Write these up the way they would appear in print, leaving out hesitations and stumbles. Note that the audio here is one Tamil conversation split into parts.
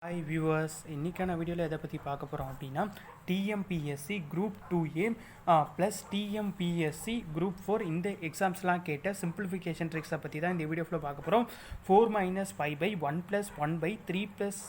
ஹாய் வியூவர்ஸ், இன்றைக்கான வீடியோவில் எதை பற்றி பார்க்க போகிறோம் அப்படின்னா TNPSC group 2A plus TNPSC group 4 இந்த எக்ஸாம்ஸ்லாம் கேட்ட சிம்பிளிஃபிகேஷன் ட்ரிக்ஸை பற்றி தான் இந்த வீடியோ ஃபுல்லாக பார்க்க போகிறோம். 4 - 5/1 + 1/3 +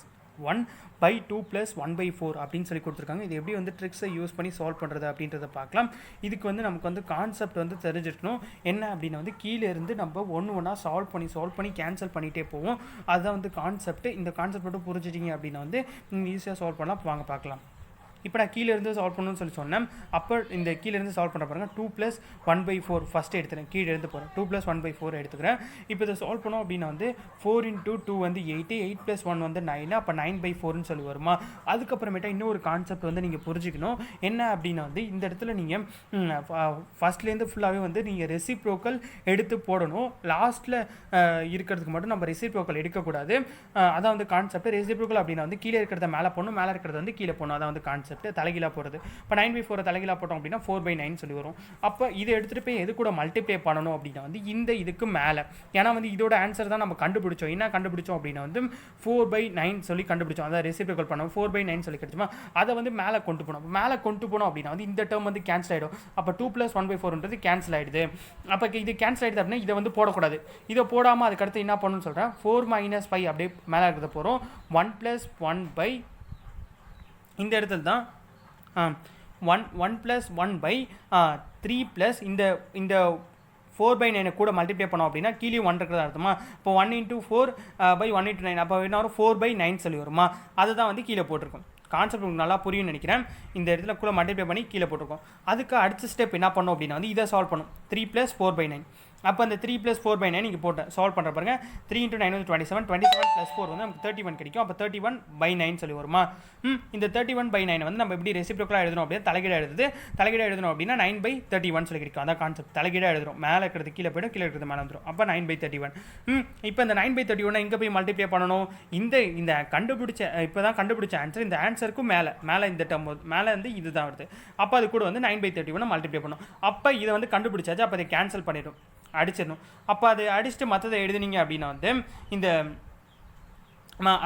1/2 + 1/4 அப்படின்னு சொல்லி கொடுத்துருக்காங்க. இது எப்படி வந்து ட்ரிக்ஸை யூஸ் பண்ணி சால்வ் பண்ணுறது அப்படின்றத பார்க்கலாம். இதுக்கு வந்து நமக்கு வந்து கான்செப்ட் வந்து தெரிஞ்சிருக்கணும். என்ன அப்படின்னா வந்து கீழே இருந்து நம்ம ஒன்று சால்வ் பண்ணி கேன்சல் பண்ணிகிட்டே போவோம். அதுதான் வந்து கான்செப்ட். இந்த கான்செப்ட் மட்டும் புரிஞ்சிட்டிங்க அப்படின்னா வந்து நீங்கள் ஈஸியாக சால்வ் பண்ணலாம். வாங்க பார்க்கலாம். இப்போ நான் கீழேருந்து சால்வ் பண்ணணும்னு சொல்லி சொன்னேன். அப்போ இந்த கீழேருந்து சால்வ் பண்ண பாருங்கள். 2 + 1/4 ஃபஸ்ட்டு எடுத்துகிறேன். கீழே இருந்து போகிறேன். 2 + 1/4 எடுத்துக்கிறேன். இப்போ இதை சால்வ் பண்ணோம் அப்படின்னா வந்து 4 × 2 வந்து 8, 8 + 1 வந்து 9, அப்போ 9/4ன்னு சொல்லி வருமா. அதுக்கப்புறமேட்டா இன்னொரு கான்செப்ட் வந்து நீங்கள் புரிஞ்சுக்கணும். என்ன அப்படின்னா வந்து இந்த இடத்துல நீங்கள் ஃபஸ்ட்லேருந்து ஃபுல்லாகவே வந்து நீங்கள் ரெசிப்ரோக்கல் எடுத்து போடணும். லாஸ்ட்டில் இருக்கிறதுக்கு மட்டும் நம்ம ரெசிப்ரோக்கல் எடுக்கக்கூடாது. அதான் வந்து கான்செப்ட். ரெசிப்ரோக்கல் அப்படின்னா வந்து கீழே இருக்கிறத மேலே போடணும், மேலே இருக்கிறத வந்து கீழே போடணும். அதான் வந்து கான்செப்ட். தலைகீழாக போகிறது. இப்போ 9/4 தலைகீழாக போட்டோம் அப்படின்னா 4/9 சொல்லி வரும். அப்போ இதை எடுத்துகிட்டு போய் எது கூட மல்டிப்ளை பண்ணணும் அப்படின்னா வந்து இந்த இதுக்கு மேலே. ஏன்னா வந்து இதோட ஆன்சர் தான் நம்ம கண்டுபிடிச்சோம். என்ன கண்டுபிடிச்சோம் அப்படின்னா வந்து 4/9 சொல்லி கண்டுபிடிச்சோம். அதாவது ரெசிப்ரோக்கல் பண்ணோம். 4/9 சொல்லி கிடைச்சுமா. அதை வந்து மேலே கொண்டு போனோம். மேலே கொண்டு போனோம் அப்படின்னா வந்து இந்த டேர்ம் வந்து கேன்சல் ஆகிடும். அப்போ 2 + 1/4ன்றது கேன்சல் ஆகிடுது. அப்போ இது கேன்சல் ஆகிடுது அப்படின்னா இதை வந்து போடக்கூடாது. இதை போடாமல் அதுக்கடுத்து என்ன பண்ணணும்னு சொல்கிறேன். 4 - 5 அப்படியே மேலே இருக்கிறத போகிறோம். 1 + 1/, இந்த இடத்துல தான் 1 + 1/3 ப்ளஸ் இந்த 4/9 கூட மல்டிப்ளை பண்ணோம் அப்படின்னா கீழே 1 இருக்கிறதா அர்த்தமா. இப்போ 1 × 4/1 × 9, அப்போ என்ன வரும் 4/9 சொல்லி வருமா. அதுதான் வந்து கீழே போட்டிருக்கோம். கான்செப்ட் உங்களுக்கு நல்லா புரியும்னு நினைக்கிறேன். இந்த இடத்துல கூட மல்டிப்ளை பண்ணி கீழே போட்டிருக்கோம். அதுக்கு அடுத்த ஸ்டெப் என்ன பண்ணோம் அப்படின்னா வந்து இதை சால்வ் பண்ணும். 3 + 4/9. அப்போ அந்த 3 + 4/9 நீங்கள் போட்டு சால்வ் பண்ணுற பாருங்க. 3 × 9 வந்து 27, 27 + 4 வந்து நமக்கு 31 கிடைக்கும். அப்போ 31/9 சொல்லி வருமா. இந்த 31/9 வந்து நம்ம எப்படி ரெசிப்ரோக்கலாக எழுதணும் அப்படின்னா தலைகீழாக எழுதணும் அப்படின்னா 9/31 சொல்லி கிடைக்கும். அதான் கான்செப்ட். தலைகீழாக எழுதுறோம். மேலே இருக்கிறது கீழே போய்டும், கீழே இருக்கிறது மேலே வந்துடும். அப்போ 9/31. இப்போ இந்த 9/31 இங்கே போய் மல்டிப்ளை பண்ணணும். இந்த இப்போ தான் கண்டுபிடிச்ச ஆன்சர் இந்த ஆன்சருக்கும் மேலே இந்த டேர்ம் மேலே வந்து இதுதான் வருது. அப்போ அது கூட வந்து 9/31 மல்டிப்ளை பண்ணணும். அப்போ இதை வந்து கண்டுபிடிச்சாச்சு. அப்போ அதை கேன்சல் பண்ணிடும், அடிச்சிடணும். அப்போ அது அடிச்சுட்டு மற்றதை எழுதுனீங்க அப்படின்னா வந்து இந்த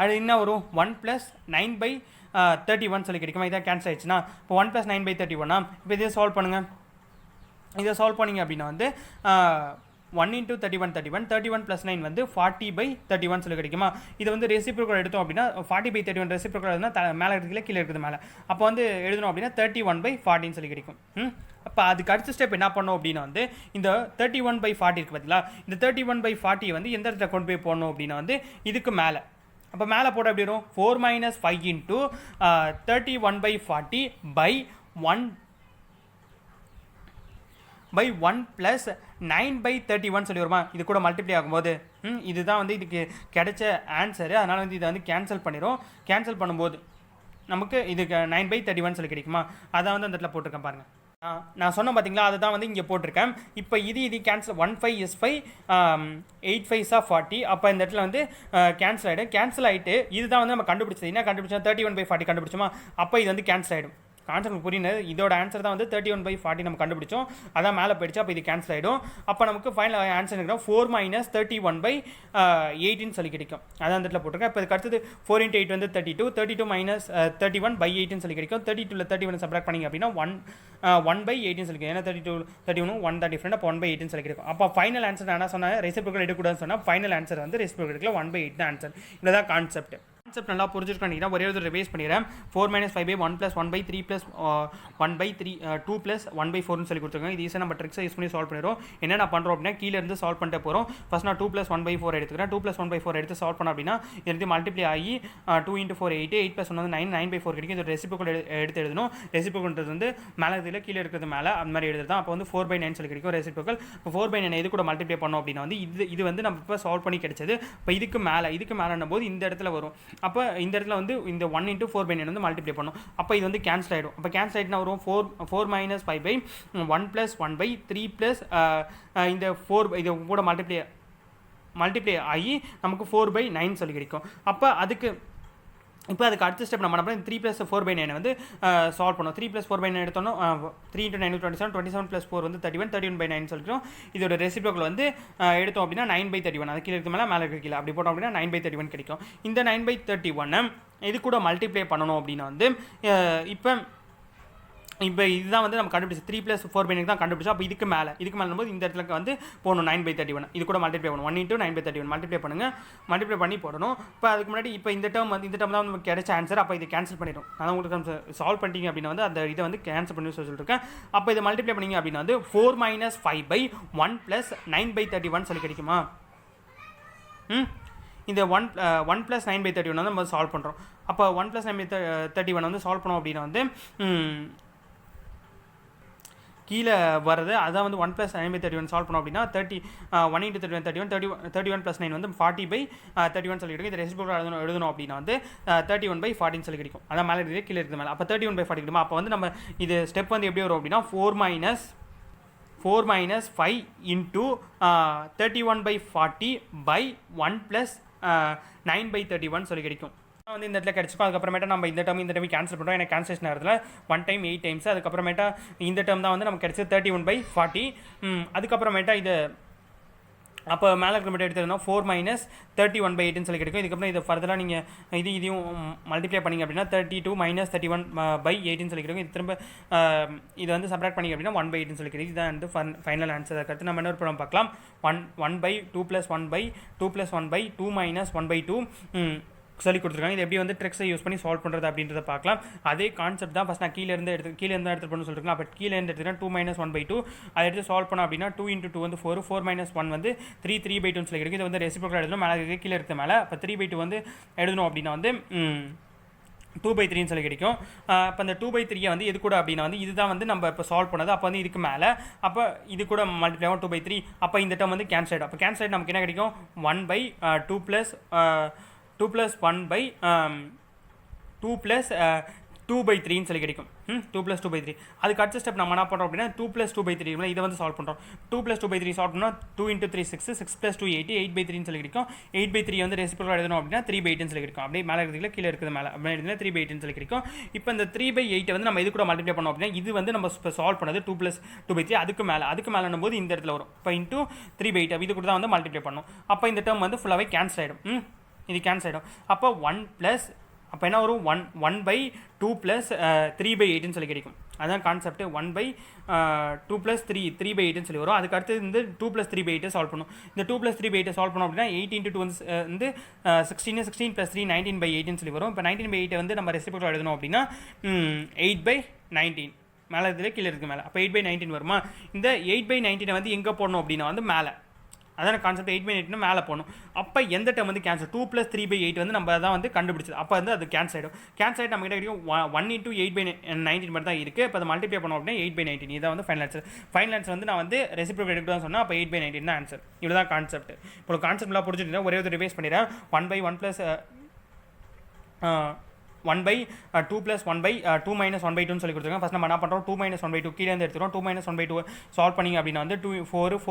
அது என்ன வரும் 1 + 9/31 சொல்லி கிடைக்குமா. இதான் கேன்சல் ஆயிடுச்சுன்னா இப்போ 1 + 9/31. இப்போ இதை சால்வ் பண்ணுங்கள். இதை சால்வ் பண்ணிங்க அப்படின்னா வந்து 1 × 31 31, 31 + 9 வந்து 40/31 சொல்லி கிடைக்குமா. இது வந்து ரெசிப்ரோக்கல் எடுத்தோம் அப்படின்னா 40/31 ரெசிப்ரோக்கல் எழுதுனா மேலே இருக்கிறதுல கீழே இருக்குது மேலே. அப்போ வந்து எழுதணும் அப்படின்னா 31/40 சொல்லி கிடைக்கும். அப்போ அதுக்கு அடுத்த ஸ்டெப் என்ன பண்ணோம் அப்படின்னா வந்து இந்த 31/40 இருக்குது பார்த்தீங்களா. இந்த 31/40 வந்து எந்த இடத்துல கொண்டு போய் போடணும் அப்படின்னா வந்து இதுக்கு மேலே. அப்போ மேலே போட எப்படி வரும் 4 - 5 × 31/40/1 + 9/31 சொல்லி வருமா. இது கூட மல்டிப்ளை ஆகும்போது இதுதான் வந்து இதுக்கு கிடைச்ச ஆன்சரு. அதனால் வந்து இதை வந்து கேன்சல் பண்ணிடும். கேன்சல் பண்ணும்போது நமக்கு இதுக்கு 9/31 சொல்லி கிடைக்குமா. அதான் வந்து அந்த இடத்துல போட்டிருக்கேன் பாருங்கள். நான் சொன்னேன் பார்த்தீங்களா, அதை தான் வந்து இங்கே போட்டிருக்கேன். இப்போ இது கேன்சல் 1 5 is 5, 8 5s are 40. அப்போ இந்த இடத்துல வந்து கேன்சல் ஆகிடும். கேன்சல் ஆகிட்டு இதுதான் வந்து நம்ம கண்டுபிடிச்சது. என்ன கண்டுபிடிச்சோம் 31/40 கண்டுபிடிச்சோமா. அப்போ இது வந்து கேன்சல் ஆகிடும். கான்செப்ட் புரியுது. இதோட ஆன்சர் தான் வந்து 31/40 நம்ம கண்டுபிடிச்சோம். அதான் மேலே போயிடுச்சு. அப்போ இது கேன்சல் ஆகிடும். அப்போ நமக்கு ஃபைனல் ஆன்சர் இருக்கிறோம் 4 - 31/18 சொல்லி கிடைக்கும். அதான் அந்த இடத்துல போட்டிருக்கேன். இப்போ இதுக்கு அடுத்தது 4 × 8 வந்து 32, 32 - 31/18 சொல்லி கிடைக்கும். 32ல் 31 சப்ராக்ட் பண்ணிங்க அப்படின்னா 1/18 சொல்லி கிடைக்கும். ஏன்னா 32 31 1 தான் டிஃப்ரெண்ட். அப்போ 1/18 சொல்லி கிடைக்கும். அப்போ ஃபைனல் ஆன்சர் நான் என்ன சொன்னேன், ரெசிப்ரோக்கல் எடுக்கக்கூடாதுன்னு சொன்னால் ஃபைனல் ஆன்சர் வந்து ரெசிப்ரோக்கல் எடுக்கல 1/8 தான் ஆன்சர். இதுதான் கான்செப்ட் நல்லா புரிஞ்சுருக்கேன். ஒரே ஒரு ரிவைஸ் பண்ணிடுறேன். 4 - 5/1 + 1/3 + 1/3 2 + 1/4 சொல்லி கொடுத்துருக்காங்க. இது ஈஸியாக நம்ம ட்ரிக்ஸை யூஸ் பண்ணி சால்வ் பண்ணிடுறோம். என்ன நான் பண்ணுறோம் அப்படின்னா கீழே இருந்து சால்வ் பண்ணிட்டு போகிறோம். ஃபஸ்ட் நான் 2 + 1/4 எடுத்துக்கிறேன். 2 + 1/4 எடுத்து சால்வ் பண்ண அப்படின்னா இது மல்டிப்ளை ஆகி 2 × 4 8, 8 + 1 வந்து 9, 9/4 கிடைக்கும். இது ரெசிப்ரோக்கல் எடுத்து எழுதணும். ரெசிப்ரோக்கல்ன்றது வந்து மேலே இதில் கீழே இருக்கிறது மேலே அந்த மாதிரி எழுதுறது தான். அப்போ வந்து 4/9 சொல்லி கிடைக்கும் ரெசிப்ரோக்கல். இப்போ 4/9 இது கூட மல்டிப்ளை பண்ணோம் அப்படின்னா வந்து இது வந்து நம்ம இப்போ சால்வ் பண்ணி கிடைச்சது. இப்போ இதுக்கு மேலே போது இந்த இடத்துல வரும். அப்போ இந்த இடத்துல வந்து இந்த 1 × 4/9 வந்து மல்டிப்ளை பண்ணும். அப்போ இது வந்து கேன்சல் ஆகிடும். அப்போ கேன்சல் ஆகிட்டுனா வரும் 4 - 5/1 + 1/3 ப்ளஸ் இந்த 4 இது கூட மல்டிப்ளை ஆகி நமக்கு 4/9 சொல்லி கிடைக்கும். அப்போ அதுக்கு இப்போ அதுக்கு அடுத்த ஸ்டெப் நம்ம என்ன பண்ணோம் 3 + 4/9 வந்து சால்வ் பண்ணோம் 3 + 4/9 எடுத்தோம்னா 3 × 9 27 27 + 4 வந்து 31 31/9 சொல்லிக்கிறோம் இதோட ரெசிப்ரோக்கல் வந்து எடுத்தோம் அப்படின்னா 9/31 அது கீழே இருக்க மேலே இருக்க கீழே அப்படி போட்டோம் அப்படின்னா 9/31 கிடைக்கும் இந்த 9/31 இது கூட மல்டிப்ளை பண்ணணும் அப்படின்னா வந்து இப்போ இதுதான் வந்து நம்ம கண்டுபிடிச்சி 3 + 4/9 தான் கண்டுபிடிச்சோம் அப்போ இதுக்கு மேலே போது இந்த இடத்துல வந்து போகணும் 9/31 இது கூட மல்டிப்ளை பண்ணணும் 1 × 9/31 மல்டிப்ளை பண்ணுங்கள் மல்டிப்ளை பண்ணி போடணும் இப்போ அதுக்கு முன்னாடி இப்போ இந்த டேர்ம் தான் நமக்கு கிடைச்ச ஆன்சர் அப்போ இதை கேன்சல் பண்ணிடும் நான் உங்களுக்கு சால்வ் பண்ணிட்டீங்க அப்படின்னா வந்து அந்த இதை வந்து கேன்சல் பண்ணி சொல்லியிருக்கேன் அப்போ இதை மல்டிப்ளை பண்ணிங்க அப்படின்னா வந்து 4 - 5/1 + 9/31 சொல்லி கிடைக்குமா இந்த 1 + 9/31 வந்து நம்ம சால்வ் பண்ணுறோம் அப்போ 1 + 9/31 வந்து சால்வ் பண்ணோம் அப்படின்னா வந்து கீழே வருது அதான் வந்து 1 + 9/31 சால்வ் பண்ணோம் அப்படின்னா 1 × 31 + 9 வந்து 40/31 சொல்லி கிடைக்கும் இது ரெசிப்ரோக்கல் எழுதணும் அப்படின்னா வந்து 31/40 சொல்லி கிடைக்கும் அதான் மேலே இருக்குது கீழே இருக்குது மேலே அப்போ 31/40 கிடைக்குமா அப்போ வந்து நம்ம இது ஸ்டெப் வந்து எப்படி வரும் அப்படின்னா 4 - 5 × 31/40/1 + 9/31 சொல்லி கிடைக்கும் வந்து இந்த இடத்துல கிடச்சிக்கும் அதுக்கப்புறமேட்டா நம்ம இந்த டைம் கேன்சல் பண்ணுறோம் எனக்கு கேன்சலேஷன் ஆகிறதுல 1 டைம் 8 டைம்ஸ் அதுக்கப்புறமேட்டா இந்த டேர்ம் தான் வந்து நமக்கு கிடச்சது 31/40 அதுக்கப்புறமேட்டா இது அப்போ மேலே இருக்க மட்டும் எடுத்துருந்தோம் 4 - 31/8 சொல்லி கிடைக்கும் இதுக்கப்புறம் இதை ஃபர்தராக நீங்கள் இதையும் மல்டிப்ளை பண்ணிங்க அப்படின்னா 32 - 31/8 சொல்லி கிடைக்கும் இது திரும்ப இதை வந்து சப்ராக்ட் பண்ணிங்க அப்படின்னா 1/8 சொல்லி கிடைக்கும் இதுதான் வந்து ஃபைனல் ஆன்சர் அதுக்கடுத்து நம்ம இன்னொரு ப்ராப்ளம் பார்க்கலாம் 1/2 + 1/2 + 1/2 - 1/2 சொல்லி கொடுத்துருக்காங்க இது எப்படி வந்து ட்ரிக்ஸை யூஸ் பண்ணி சால்வ் பண்ணுறது அப்படின்றத பார்க்கலாம் அதே கான்செப்ட் தான் ஃபஸ்ட் நான் கீழே இருந்து எடுத்து பண்ணு சொல்லிருக்கேன் அப்போ கீழே இருந்து எடுத்துக்கிட்டா 2 - 1/2 அதை எடுத்து சால்வ் பண்ணோம் அப்படின்னா 2 × 2 வந்து 4 - 1 வந்து 3/2 சொல்லி கிடைக்கும் இது வந்து ரெசிப்ரோக்கல் எழுதணும் மேலே கீழே எடுத்த மேலே அப்போ 3/2 வந்து எழுதணும் அப்படின்னா வந்து 2/3 சொல்லி கிடைக்கும் இப்போ அந்த 2/3 வந்து எது கூட அப்படின்னா வந்து இதுதான் வந்து நம்ம இப்போ சால்வ் பண்ணது அப்போ வந்து இதுக்கு மேலே அப்போ இது கூட மல்டிப்ளை 2/3 அப்போ இந்த டேர்ம் வந்து கேன்சல் ஆகிடும் அப்போ கேன்சல் ஆகிட்டு நமக்கு என்ன கிடைக்கும் 1/2 + 2 + 1/2 + 2/3 சொல்லி கிடைக்கும் 2 + 2/3 அதுக்கு அடுத்த ஸ்டெப் நம்ம என்ன பண்ணுறோம் அப்படின்னா 2 + 2/3 இதை வந்து சால்வ் பண்ணுறோம் 2 + 2/3 சால்வ் பண்ணால் 2 × 3 6 6 + 2 8 8/3 சொல்லி கிடைக்கும் 8/3 வந்து ரெசிப்ரோக்கல் எழுதணும் அப்படின்னா 3/8 சொல்லி கிடைக்கும் அப்படியே மேலே இருக்கிறதுல கீழே இருக்குது மேலே அப்படியே எழுதினா 3/8 சொல்லி கிடைக்கும் இப்போ இந்த 3/8 வந்து நம்ம இது கூட மல்டிப்ளை பண்ணோம் அப்படின்னா இது வந்து நம்ம சால்வ் பண்ணது 2 + 2/3 அதுக்கு மேலே போது இந்த இடத்துல வரும் இப்போ இன்ட்டு 3/8 இது கூட தான் வந்து மல்டிப்ளை பண்ணணும் அப்போ இந்த டேர்ம் வந்து ஃபுல்லாகவே கேன்சல் ஆகிடும் இது கேன்சல் ஆகிடும் அப்போ 1 அப்போ என்ன வரும் 1/2 + 3/8 சொல்லி கிடைக்கும் அதுதான் கான்செப்ட் 1/2 + 3/8 சொல்லி வரும் அதுக்கு அடுத்து இந்த 2 + 3/8 சால்வ் பண்ணும் இந்த 2 + 3/8 சால்வ் பண்ணோம் அப்படின்னா 8 × 2 வந்து 16 16 + 3 19/8 சொல்லி வரும் இப்போ 19/8 வந்து நம்ம ரெசிப்ரோக்கல் எழுதணும் அப்படின்னா 8/19 மேலே இதில் கீழே இருக்குது மேலே அப்போ 8/19 வருமா இந்த 8/19 வந்து எங்கே போடணும் அப்படின்னா வந்து மேலே அதான் கான்செப்ட் 8/8 மேலே போகணும் அப்போ எந்த டைம் வந்து கேன்சல் 2 + 3/8 வந்து நம்ம தான் வந்து கண்டுபிடிச்சது அப்போ வந்து அது கேன்சல் ஆகிடும் கேன்சல் ஆகிட்டு நம்ம கிட்ட கிடைக்கும் 1 × 8/19 மட்டும் தான் இருக்குது இப்போ அதை மல்டிப்ளை பண்ணோம் அப்படின்னா 8/19 இதான் வந்து ஃபைனல் ஆன்சர் வந்து நான் வந்து ரெசிப்ரோக்கல் எடுத்து தான் சொன்னேன் அப்போ 8/19 தான் ஆன்சர் இவ்வளோ தான் கான்செப்ட் இப்போ கான்செப்ட்லாம் புரிஞ்சுட்டு ஒரே ஒரு ரிவைஸ் பண்ணிடுறேன் 1/1 + 1/2 + 1/2 - 1/2 சொல்லி கொடுத்துருக்காங்க ஃபஸ்ட் நம்ம என்ன பண்ணுறோம் 2 - 1/2 கீழே இருந்து எடுத்துக்கிறோம் 2 - 1/2 சால்வ் பண்ணிங்க அப்படின்னா வந்து 4 -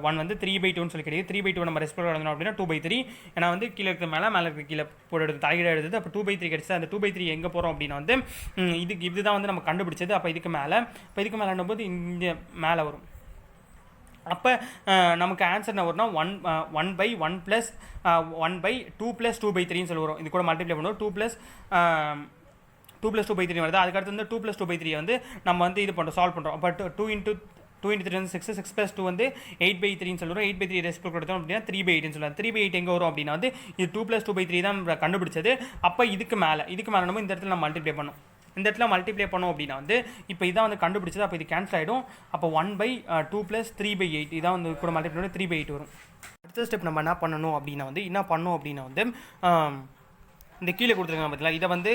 1 வந்து 3/2 சொல்லி கிடையாது 3/2 நம்ம ரெஸ்பெக்ட் எழுதணும் அப்படின்னா 2/3 ஏன்னா வந்து கீழே இருக்க மேலே இருக்க கீழே போட்டு எடுத்து தலைகீழ எழுதுது அப்போ 2/3 கிடைச்சது அந்த 2/3 எங்கே போகிறோம் அப்படின்னா வந்து இதுதான் வந்து நம்ம கண்டுபிடிச்சது அப்போ இதுக்கு மேலே போது இந்த மேலே வரும் அப்போ நமக்கு ஆன்சர் என்ன வரும்னா 1/1 + 1/2 + 2/3 சொல்லி வரும் இது கூட மல்டிப்ளை பண்ணுவோம் 2 + 2/3 வருது அதுக்கடுத்து வந்து 2 + 2/3 வந்து நம்ம வந்து இது பண்ணுறோம் சால்வ் பண்ணுறோம் அப்போ 2 × 3 வந்து 6 6 + 2 வந்து 8/3 சொல்லுறோம் 8/3 ரெஸ்பெக்ட் கொடுத்தோம் அப்படின்னா 3/8 சொல்லலாம் 3/8 எங்கே வரும் அப்படின்னா வந்து இது 2 + 2/3 தான் கண்டுபிடிச்சது அப்போ இதுக்கு மேலே நம்ம இந்த இடத்துல நம்ம மல்டிப்ளை பண்ணோம் இந்த இடத்துல மல்டிப்ளை பண்ணோம் அப்படின்னா வந்து இப்போ இதான் வந்து கண்டுபிடிச்சது அப்போ இது கேன்சல் ஆகிடும் அப்போ 1/2 + 3/8 இதான் வந்து கூட மல்டிப்ளை பண்ணி 3/8 வரும் அடுத்த ஸ்டெப் நம்ம என்ன பண்ணணும் அப்படின்னா வந்து இந்த கீழே கொடுத்துருக்காங்க பார்த்தீங்களா இதை வந்து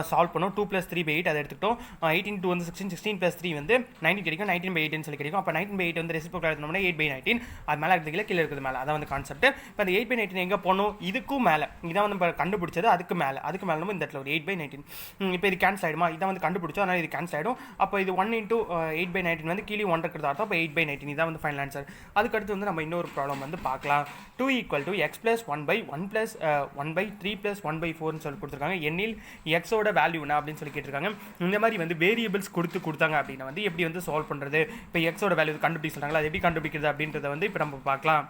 சால்வ் பண்ணோம் 2 + 3/8 அதை எடுத்துக்கிட்டோம் 18 × 2 வந்து 16 16 + 3 வந்து 19 கிடைக்கும் 19/8 சொல்லி கிடைக்கும் அப்போ 19/8 வந்து ரெசிப்ரோக்கல் எடுத்தோம்னா 8/19 அது மேலே இருக்கிறதுல கீழே இருக்குது மேலே அதான் வந்து கான்செப்ட் இப்போ அந்த 8/19 எங்கே போகணும் இதுக்கும் மேலே இதான் வந்து நம்ம கண்டுபிடிச்சது அதுக்கு மேலே நம்ம இந்த இடத்துல ஒரு 8/19 இப்போ இது கேன்சல் ஆகிடுமா இதான் வந்து கண்டுபிடிச்சோம் அதனால் இது கேன்சல் ஆகிடும் அப்போ இது 1 × 8/19 வந்து கீழே 1 இருக்கிறது அர்த்தம் அப்போ 8/19 இதான் வந்து ஃபைனல் ஆன்சர் அதுக்கடுத்து வந்து நம்ம இன்னொரு ப்ராப்ளம் வந்து பார்க்கலாம் 2 = x + 1/1 + 1/3 + 1/4 வரும்னு சொல்லி கொடுத்துருக்காங்க. எண்ணில் எக்ஸோட வேல்யூ என்ன அப்படின்னு சொல்லி கேட்டிருக்காங்க. இந்த மாதிரி வந்து வேரியபிள்ஸ் கொடுத்தாங்க அப்படின்னா வந்து எப்படி வந்து சால்வ் பண்ணுறது, இப்போ எக்ஸோட வேல்யூ கண்டுபிடிக்க சொல்கிறாங்களா, அது எப்படி கண்டுபிடிக்கிறது அப்படின்றத வந்து இப்போ நம்ம பார்க்கலாம்.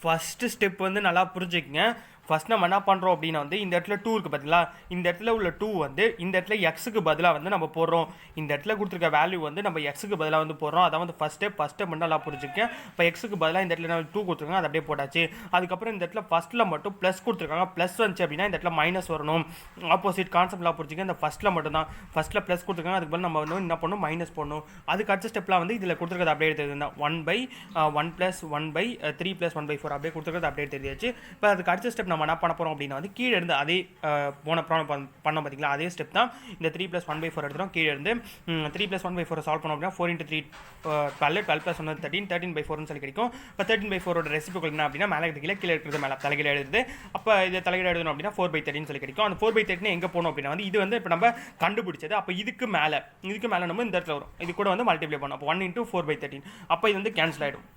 ஃபஸ்ட்டு ஸ்டெப் வந்து நல்லா புரிஞ்சுக்கங்க. ஃபஸ்ட் நம்ம என்ன பண்ணுறோம் அப்படின்னா வந்து இந்த இடத்துல 2 இருக்குது பார்த்தீங்களா, இந்த இடத்துல உள்ள 2 வந்து இந்த இடத்துல எக்ஸுக்கு பதிலாக வந்து நம்ம போடுறோம். இந்த இடத்துல கொடுத்துருக்க வேல்யூ வந்து நம்ம எக்ஸுக்கு பதிலாக வந்து போடுறோம். அதான் வந்து ஃபஸ்ட் ஸ்டெப் மட்டும் நல்லா புரிஞ்சுக்கேன். இப்போ எக்ஸுக்கு பதிலாக இந்த இடத்துல 2 கொடுத்துருக்காங்க, அது அப்படியே போட்டாச்சு. அதுக்கப்புறம் இந்த இடத்துல ஃபஸ்ட்டில் மட்டும் ப்ளஸ் கொடுத்துருக்காங்க, ப்ளஸ் வந்துச்சு அப்படின்னா இந்த இடத்துல மைனஸ் வரணும். ஆப்போசிட் கான்செப்ட்லாம் புரிஞ்சுக்க. இந்த ஃபஸ்ட்டில் மட்டும் தான் ஃபஸ்ட்டில் ப்ளஸ் கொடுத்துருக்காங்க, அதுக்கு பதில் நம்ம வந்து என்ன பண்ணணும், மைனஸ் பண்ணணும். அதுக்கு அடுத்த ஸ்டெப்லாம் வந்து இதில் கொடுத்துருக்கிறது அப்படியே எடுத்துருந்தா 1/1 + 1/3 + 1/4 அப்படியே கொடுத்துருக்கிறது அப்படியே தெரியாச்சு. இப்போ அதுக்கு அடுத்த ஸ்டெப் நம்ம என்ன பண்ண போகிறோம் அப்படின்னா வந்து கீழே இருந்து அதே போன ப்ராப்ளம் பண்ணோம் பார்த்தீங்களா, அதே ஸ்டெப் தான். இந்த 3 + 1/4 எடுத்துகிறோம். கீழே இருந்து 3 + 1/4 சால்வ் பண்ணோம் அப்படின்னா 4 × 3 12, 12 + 1 13, 13/4 சொல்லி கிடைக்கும். இப்போ 13/4 ரெசிபிள் என்ன அப்படின்னா மேலே இருக்கிறது கீழே இருக்கிறது மேலே தலைகீழ எழுதுது. அப்போ இதை தலைகீழ எழுதணும் அப்படின்னா 4/13 சொல்லி கிடைக்கும். அந்த 4/13 எங்கே போகணும் அப்படின்னா வந்து இது வந்து இப்போ நம்ம கண்டுபிடிச்சது. அப்போ இதுக்கு மேலே நம்ம இந்த இடத்துல வரும், இது கூட வந்து மல்டிப்ளை பண்ணணும். அப்போ 1 × 4/13, அப்போ இது வந்து கேன்சல் ஆகிடும்.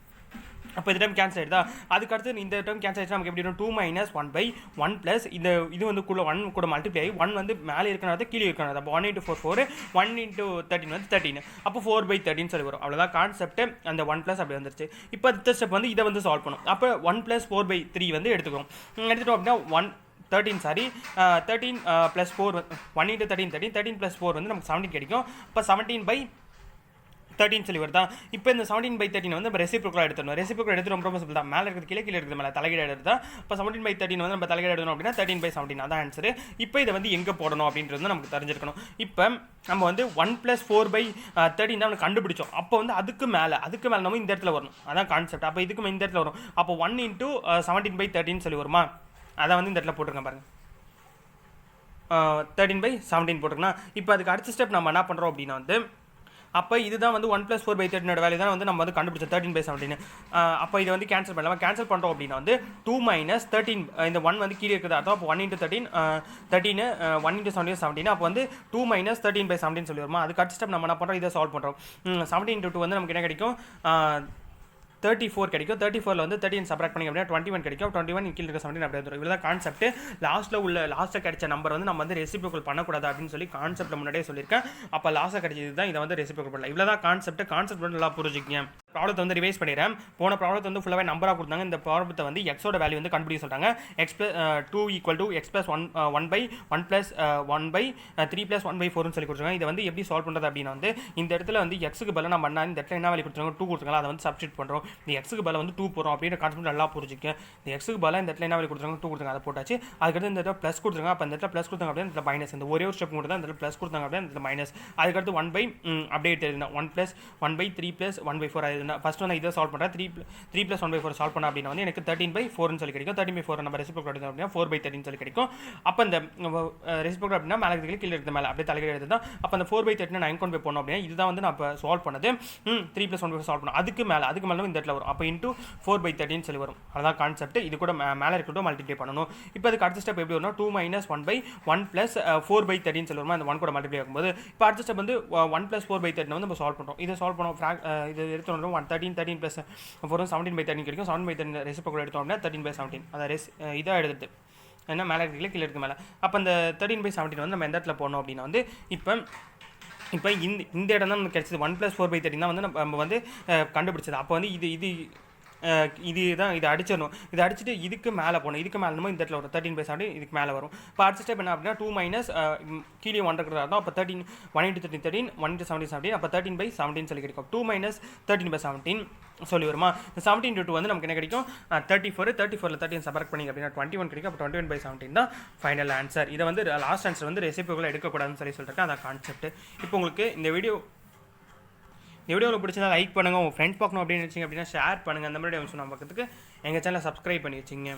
அப்போ இந்த டைம் கேன்சல் ஆகிடுதா. அதுக்கடுத்து இந்த டைம் கேன்சல் ஆகிடுச்சு நமக்கு எப்படி இருக்கும், 2 - 1/1 ப்ளஸ் இந்த இது வந்து கூட 1 கூட மல்டிப்ளை ஆகி 1 வந்து மேலே இருக்கிறது கீழே இருக்கிறது. அப்போ 1 × 4 4, 1 × 13 வந்து 13, அப்போ 4/13 சொல்லி வரும். அவ்வளோதான் கான்செப்ட். அந்த 1 + அப்படி வந்துருச்சு. இப்போ அடுத்த ஸ்டெப் வந்து இதை வந்து சால்வ் பண்ணும். அப்போ 1 + 4/3 வந்து எடுத்துக்கிறோம். எடுத்துட்டோம் அப்படின்னா 13 + 4 1 × 13 13, 13 + 4 வந்து நமக்கு 17 கிடைக்கும். இப்போ 17/13 சொல்லி வருதா. இப்போ இந்த 17/13 வந்து நம்ம ரெசிப்ரோக்கலாக எடுத்துடணும். ரெசிப்ரோக்கல் எடுத்து ரொம்ப சிம்பிள் தான். மேலே இருக்கிறது கீழே இருக்கிறது மேலே தலைகீழ எடுத்தா. இப்போ 17/13 வந்து நம்ம தலைகீழ எடுக்கணும் அப்படின்னா 13/17 அதான் ஆன்சரு. இப்போ இதை வந்து எங்கே போடணும் அப்படின்றது நமக்கு தெரிஞ்சிருக்கணும். இப்போ நம்ம வந்து 1 + 4/13 தான் நம்ம கண்டுபிடிச்சோம். அப்போ வந்து அதுக்கு மேலே நம்ம இந்த இடத்துல வரணும். அதான் கான்செப்ட். அப்போ இதுக்கு இந்த இடத்துல வரும். அப்போ 1 × 17/13 சொல்லி வருமா, அதான் வந்து இந்த இடத்துல போட்டுருங்க பாருங்கள். 13/17 போட்டுருக்கணும். இப்போ அதுக்கு அடுத்த ஸ்டெப் நம்ம என்ன பண்ணுறோம் அப்படின்னா வந்து அப்போ இதுதான் வந்து 1 + 4/13 வேல்யூ தான் வந்து நம்ம வந்து கண்டுபிடிச்சோம் 13/17. அப்போ இதை வந்து கேன்சல் பண்ணலாம். கேன்சல் பண்ணுறோம் அப்படின்னா வந்து 2 - 13 இந்த 1 வந்து கீழே இருக்கிறது. அர்த்தம் அப்போ 1 × 13 13 1 × 17 17, அப்போ வந்து 2 - 13/17 சொல்லி வருமா. அதுக்கு அடுத்த ஸ்டெப் நம்ம என்ன பண்ணுறோம், இதை சால்வ் பண்ணுறோம். 17 × 2 வந்து நமக்கு என்ன கிடைக்கும், 34 கிடைக்கும். 34ல் வந்து 13 சப்ராக்ட் பண்ணி அப்படின்னா 21 கிடைக்கும். 21 கீழே இருக்க 17 அப்படியே வந்துடும். இவ்வளோ தான் கான்செப்ட். லாஸ்ட்டில் கிடைச்ச நம்பர் வந்து நம்ம வந்து ரெசிப்ரோக்கல் பண்ணக்கூடாது அப்படின்னு சொல்லி கான்செப்ட் முன்னாடியே சொல்லியிருக்கேன். அப்போ லாஸ்ட்டில் கிடைச்சது தான் இதை வந்து ரெசிப்ரோக்கல் பண்ணலாம். இவ்வளோ தான் கான்செப்ட் வந்து நல்லா புரிஞ்சுக்கங்க. ப்ராப்ளத்தை வந்து ரிவைஸ் பண்ணிடுறேன். போன ப்ராப்ளத்தை வந்து ஃபுல்லாகவே நம்பராக கொடுத்தாங்க. இந்த ப்ராப்ளத்தை வந்து எக்ஸோட வேல்யூ வந்து கண்டுபிடிக்க சொல்கிறாங்க. x2 = x + 1/1 + 1/3 + 1/4 சொல்லி கொடுத்துருக்காங்க. இதை வந்து எப்படி சால்வ் பண்ணுறது அப்படின்னா வந்து இந்த இடத்துல வந்து எக்ஸுக்கு பதிலாக நம்ம இந்த இடத்துல என்ன வேல்யூ கொடுத்துருக்காங்க, 2 கொடுத்துருக்காங்க, அதை வந்து சப்ஸ்டிட் பண்ணுறோம். இந்த எக்ஸுக்கு பதிலாக வந்து 2 போகிறோம் அப்படின்ற கான்செப்ட் நல்லா புரிஞ்சுக்க. இந்த எக்ஸுக்கு பதிலாக இந்த இடத்துல என்ன வேல்யூ கொடுத்துருக்காங்க, 2 கொடுத்துருக்காங்க, அதை போட்டாச்சு. அதுக்கடுத்து இந்த இடத்துல ப்ளஸ் கொடுத்துருக்காங்க. அப்போ இந்த இடத்துல ப்ளஸ் கொடுத்தாங்க அப்படின்னா இந்த மைனஸ். இந்த ஒரே ஒரு ஸ்டெப் மட்டும் தான் இந்த இடத்துல ப்ளஸ் கொடுத்தாங்க அப்படின்னா இந்த மைனஸ். அதுக்கடுத்து 1/, அப்படியே எழுதுனா 1 + 1/3 + 1/4 ஆகுதுன்னா ஃபஸ்ட் வந்து இதை சால்வ் பண்ணுறேன். 3 + 1/4 சால்வ் பண்ண அப்படின்னா வந்து எனக்கு 13/4 சொல்லி கிடைக்கும். 13/4 நம்ம ரெசிப்ரோக்கல் எடுத்தோம் அப்படின்னா 4/13 சொல்லி கிடைக்கும். அப்போ இந்த ரெசிப்ரோக்கல் அப்படின்னா மேலே இருக்கிறது கீழே இருக்கிறது மேலே அப்படியே தலைகீழ எடுத்து தான். அப்போ அந்த 4/13 நான் கொண்டு போய் போனோம் அப்படின்னா இதுதான் வந்து நான் இப்போ சால்வ் பண்ணது. 3 + 1/4 சால்வ் பண்ணோம். அதுக்கு மேலே இந்த இடத்துல வரும். அப்போ இன்ட்டு 4/13 சொல்லி வரும். அதான் கான்செப்ட். இது கூட மேலே இருக்கட்டும் மல்டிப்ளை பண்ணணும். இப்போ அதுக்கு அடுத்த ஸ்டெப் எப்படி வரும்னா 2 - 1/1 + 4/13 சொல்லி வருமா, அந்த 1 கூட மல்டிப்ளை ஆகும்போது. இப்போ அடுத்த ஸ்டெப் வந்து 1 + 4/13 வந்து நம்ம சால்வ் பண்ணுறோம். இதை சால்வ் பண்ணோம். இது எடுத்தோம் 13 + 4 17/13 கிடைக்கும். 17/13 ரெசிப்ரோக்கல் எடுத்தோம் அப்படின்னா 13/17 அதை இதாக எடுத்துட்டு ஏன்னா மேலே இருக்கிற கீழே இருக்க மேலே. அப்போ அந்த 13/17 வந்து நம்ம எந்த இடத்துல போடணும் அப்படின்னா வந்து இப்போ இந்த இடம் தான் நமக்கு கிடைச்சது. 1 + 4/13 தான் வந்து நம்ம வந்து கண்டுபிடிச்சது. அப்போ வந்து இதை அடிச்சிடணும். இதை அடிச்சுட்டு இதுக்கு மேலே போகணும். இதுக்கு மேலே இந்த இடத்துல வரும் 13/17 இதுக்கு மேலே வரும். இப்போ அடுத்த ஸ்டெப் என்ன அப்படின்னா 2 - கீழே 1 இருக்கிறதா இருக்கும். அப்போ 13 1 × 13 13 1 × 17 17, அப்போ 13/17 சொல்லி கிடைக்கும். 2 - 13/17 சொல்லி வருமா. 17 × 2 வந்து நமக்கு என்ன கிடைக்கும், 34. 34ல் 13 சப்ராக்ட் பண்ணி அப்படின்னா 21 கிடைக்கும். அப்போ 21/17 தான் ஃபைனல் ஆன்சர். இதை வந்து லாஸ்ட் ஆன்சர் வந்து ரெசிப்ரோக்கல் எடுக்கக்கூடாதுன்னு சொல்லியிருக்கேன். அதான் கான்செப்ட். இப்போ உங்களுக்கு இந்த வீடியோ உங்களுக்கு பிடிச்சதா லைக் பண்ணுங்கள். உங்கள் ஃப்ரெண்ட்ஸ் பார்க்கணும் அப்படின்னு நினச்சிங்க அப்படின்னா ஷேர் பண்ணுங்கள். அந்த மாதிரி சொன்ன பக்கத்துக்கு எங்கள் சேனலை சப்ஸ்கிரைப் பண்ணி வச்சுங்க.